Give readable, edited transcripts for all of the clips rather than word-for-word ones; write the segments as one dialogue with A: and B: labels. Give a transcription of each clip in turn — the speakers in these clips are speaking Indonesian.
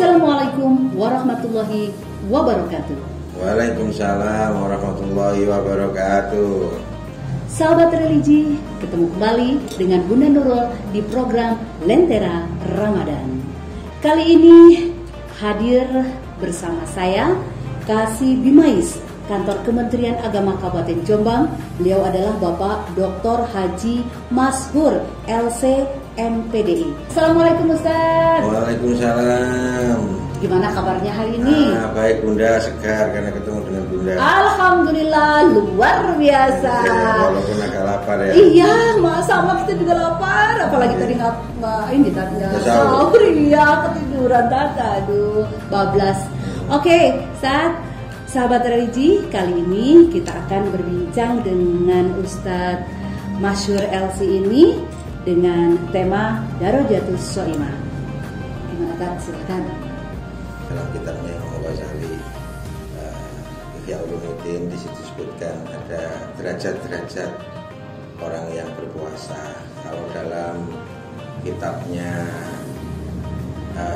A: Assalamualaikum warahmatullahi wabarakatuh.
B: Waalaikumsalam warahmatullahi wabarakatuh.
A: Sahabat religi, ketemu kembali dengan Bunda Nurul di program Lentera Ramadan. Kali ini hadir bersama saya Kasih Bimais, Kantor Kementerian Agama Kabupaten Jombang. Beliau adalah Bapak Dr. Haji Mashur LC MPDI. Assalamualaikum Ustaz.
B: Waalaikumsalam.
A: Gimana kabarnya hari ini?
B: Baik Bunda, segar karena ketemu dengan Bunda.
A: Alhamdulillah, luar biasa.
B: Walaupun agak lapar ya.
A: Iya, sama kita juga lapar. Apalagi tadi nggak sahur ya, ketiduran tata. Aduh, bablas. Oke, sahabat religi, kali ini kita akan berbincang dengan Ustadz Mashur LC ini dengan tema Darajatus Shaimah. Gimana Kak? Silakan.
B: Dalam kitabnya Imam Ghazali, Ihya Ulumuddin, di situ disebutkan ada derajat-derajat orang yang berpuasa. Kalau dalam kitabnya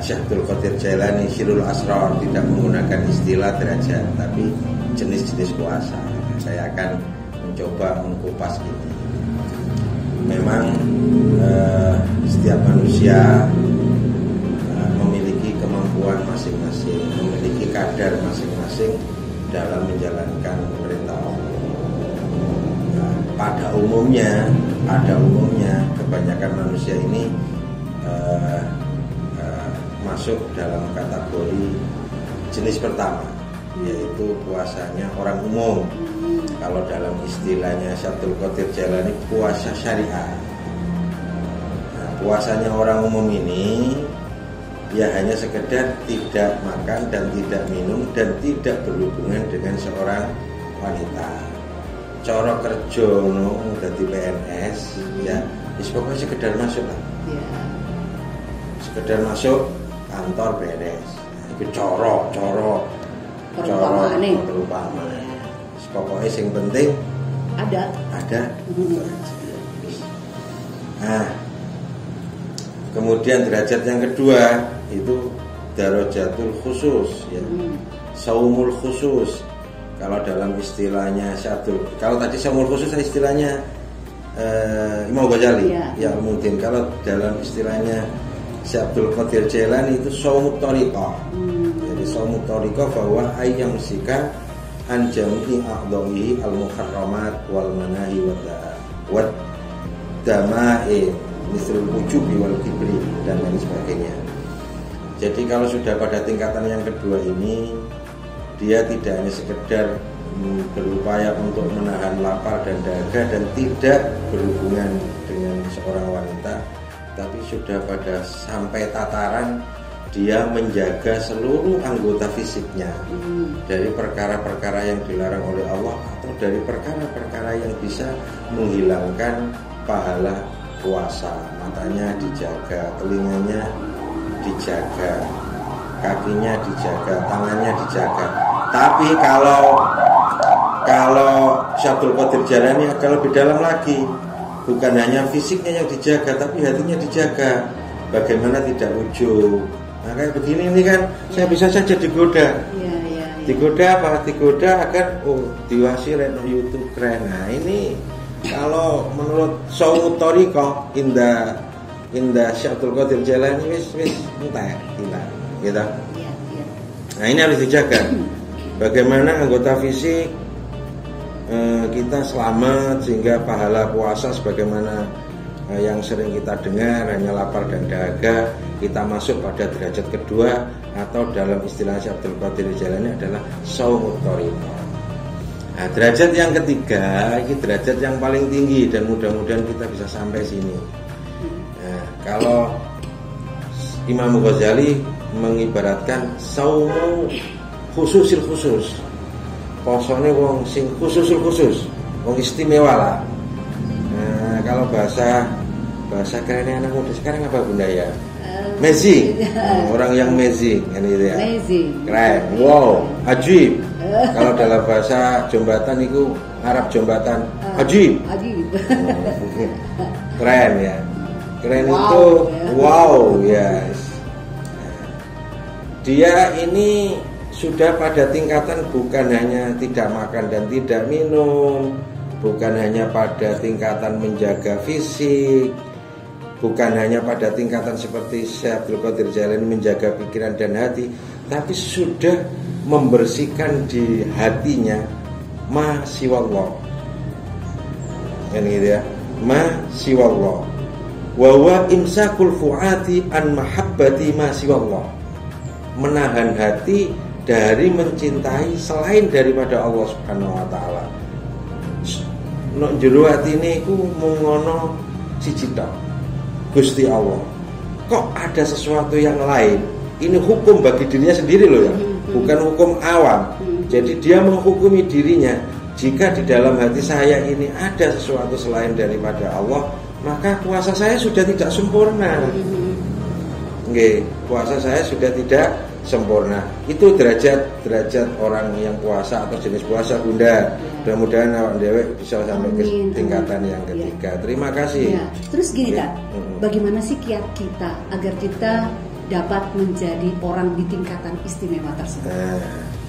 B: Syekh Abdul Qadir Jailani Syirul Asrar tidak menggunakan istilah derajat, tapi jenis-jenis puasa. Saya akan mencoba mengkupas ini. Memang setiap manusia memiliki kemampuan masing-masing, memiliki kadar masing-masing dalam menjalankan perintah Allah. Pada umumnya kebanyakan manusia ini masuk dalam kategori jenis pertama, yaitu puasanya orang umum. Kalau dalam istilahnya Syabdul Qadir Jailani, puasa syariah. Puasanya orang umum ini ya hanya sekedar tidak makan dan tidak minum dan tidak berhubungan dengan seorang wanita. Coro kerja dadi PNS ya, pokoknya sekedar masuk lah. Sekedar masuk kantor beres. Itu coro perumpamaan. Pokoknya yang penting ada. Nah, kemudian derajat yang kedua itu darajatul khusus, ya. Saumul khusus. Kalau dalam istilahnya kalau tadi saumul khusus istilahnya Imam Ghazali, ya mungkin. Kalau dalam istilahnya Syekh Abdul Qadir Jailani itu saumut thariqah. Jadi saumut thariqah bahwa ayyam sika an jami'i a'dha'i al-muharramat wal manahi wa dama'i misalul wujubi wal kibri dan lain sebagainya. Jadi kalau sudah pada tingkatan yang kedua ini, dia tidak hanya sekedar berupaya untuk menahan lapar dan dahaga dan tidak berhubungan dengan seorang wanita, tapi sudah pada sampai tataran dia menjaga seluruh anggota fisiknya dari perkara-perkara yang dilarang oleh Allah atau dari perkara-perkara yang bisa menghilangkan pahala puasa. Matanya dijaga, telinganya dijaga, kakinya dijaga, tangannya dijaga. Tapi kalau Syabdul Qadir Jailani agak lebih dalam lagi, bukan hanya fisiknya yang dijaga, tapi hatinya dijaga. Bagaimana tidak ujub. Nah kayak begini ini kan saya bisa saja digoda. Digoda apa? Digoda agar diwasi reno YouTube keren. Nah ini kalau menurut Saumut Thariqah indah Syekh Abdul Qadir Jailani wis entek hilang gitu. Nah ini harus dijaga. Bagaimana anggota fisik kita selamat sehingga pahala puasa sebagaimana yang sering kita dengar hanya lapar dan dahaga, kita masuk pada derajat kedua atau dalam istilah Syekh Abdul Qadir Jailani adalah saumut thariqah. Nah, derajat yang ketiga ini derajat yang paling tinggi dan mudah-mudahan kita bisa sampai sini. Nah, kalau Imam Ghazali mengibaratkan saumu khususil khusus, posone wong sing khususul khusus, wong istimewa lah. Nah, kalau bahasa kerennya anak muda sekarang apa Bunda ya? Amazing. Orang yang amazing kan gitu ya.
A: Amazing.
B: Keren. Wow, ajib. Kalau dalam bahasa Jombatan itu Arab Jombatan, ajib. Keren ya. Keren wow, itu ya. Wow, yes. dia ini sudah pada tingkatan bukan hanya tidak makan dan tidak minum, bukan hanya pada tingkatan menjaga fisik, bukan hanya pada tingkatan seperti Syekh Abdul Qadir Jailani menjaga pikiran dan hati, tapi sudah membersihkan di hatinya ma siwallah. Kan gitu ya, ma siwallah. Wa huwa imsakul fuati an mahabbati ma siwallah. Menahan hati dari mencintai selain daripada Allah Subhanahu wa taala. Nek jero atine iku mung ngono siji tok. Gusti Allah. Kok ada sesuatu yang lain? Ini hukum bagi dirinya sendiri loh ya, bukan hukum awam. Jadi dia menghukumi dirinya. Jika di dalam hati saya ini ada sesuatu selain daripada Allah, maka puasa saya sudah tidak sempurna. Nggih, puasa saya sudah tidak sempurna. Itu derajat orang yang puasa atau jenis puasa Bunda. Mudah-mudahan awak dewek bisa sampai ke tingkatan yang ketiga. Terima kasih.
A: Ya. Terus gini Kak, bagaimana sih kiat kita agar kita dapat menjadi orang di tingkatan istimewa tersebut?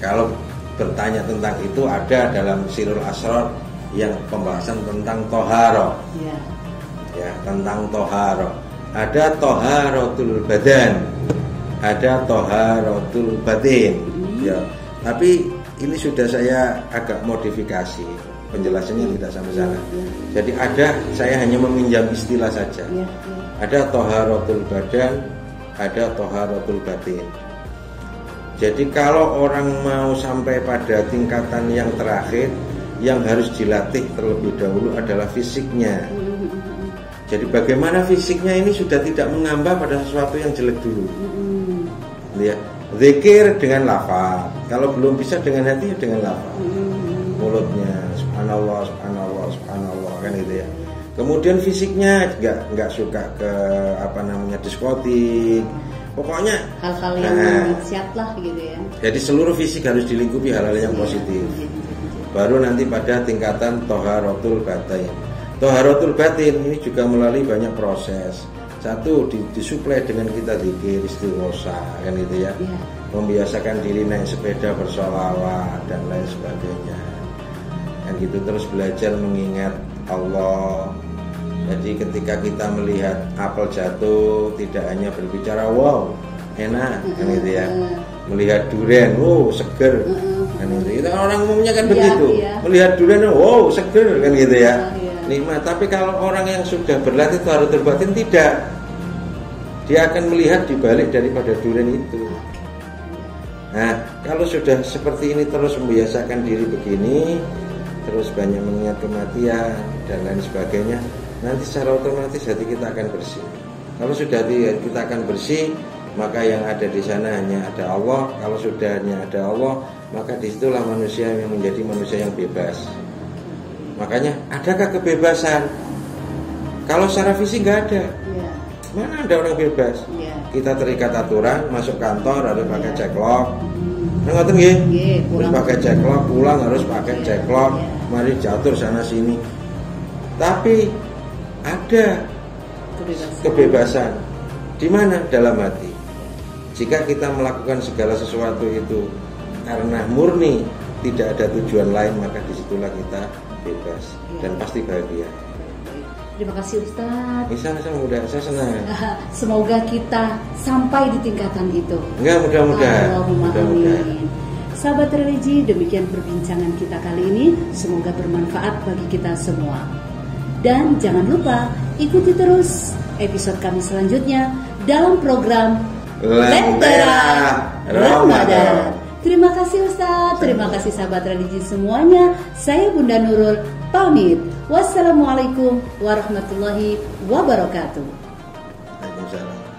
B: Kalau bertanya tentang itu ada dalam Sirul Asrar yang pembahasan tentang toharo. Ya, tentang toharo. Ada toharotul badan, ada toharotul batin. Ya, tapi ini sudah saya agak modifikasi, penjelasannya tidak sama sana. Jadi saya hanya meminjam istilah saja. Ada toharotul badan, ada toharotul batin. Jadi kalau orang mau sampai pada tingkatan yang terakhir, yang harus dilatih terlebih dahulu adalah fisiknya. Jadi bagaimana fisiknya ini sudah tidak mengambah pada sesuatu yang jelek dulu. Ya, zikir dengan lafaz. Kalau belum bisa dengan hati, dengan lafaz. Mulutnya subhanallah, subhanallah, subhanallah, kan gitu ya. Kemudian fisiknya nggak suka ke diskotik. Pokoknya
A: hal-hal yang siap lah gitu ya.
B: Jadi seluruh fisik harus dilingkupi hal-hal yang positif. Baru nanti pada tingkatan toharotul batin. Toharotul batin ini juga melalui banyak proses. Satu disuplai dengan kita zikir istighosa, kan gitu ya. Membiasakan diri naik sepeda bersolawat dan lain sebagainya. Kan gitu, terus belajar mengingat Allah. Jadi ketika kita melihat apel jatuh, tidak hanya berbicara wow enak, kan gitu ya. Melihat durian, wow seger, kan gitu. Orang umumnya kan begitu. Melihat durian, wow seger, kan gitu ya. Nikmat. Tapi kalau orang yang sudah berlatih toharotul batin tidak, dia akan melihat dibalik daripada durian itu. Nah, kalau sudah seperti ini terus membiasakan diri begini, terus banyak mengingat kematian dan lain sebagainya, nanti secara otomatis hati kita akan bersih. Kalau sudah hati kita akan bersih, maka yang ada di sana hanya ada Allah. Kalau sudah hanya ada Allah, maka disitulah manusia yang menjadi manusia yang bebas. Makanya adakah kebebasan? Kalau secara fisik nggak ada. Mana ada orang bebas? Kita terikat aturan, masuk kantor harus pakai ceklok. Ngoten nggih? Harus pakai ceklok, pulang harus pakai ceklok. Mari jatuh sana sini. Tapi ada kebebasan. Di mana? Dalam hati. Jika kita melakukan segala sesuatu itu karena murni, tidak ada tujuan lain, maka disitulah kita bebas dan pasti bahagia.
A: Terima kasih Ustaz.
B: Saya senang.
A: Semoga kita sampai di tingkatan itu.
B: Enggak, mudah-mudahan.
A: Amin. Sahabat religi, demikian perbincangan kita kali ini. Semoga bermanfaat bagi kita semua. Dan jangan lupa ikuti terus episode kami selanjutnya dalam program Lentera Ramadan. Terima kasih Ustaz, terima kasih sahabat religi semuanya. Saya Bunda Nurul pamit. Wassalamualaikum warahmatullahi wabarakatuh.
B: Waalaikumsalam.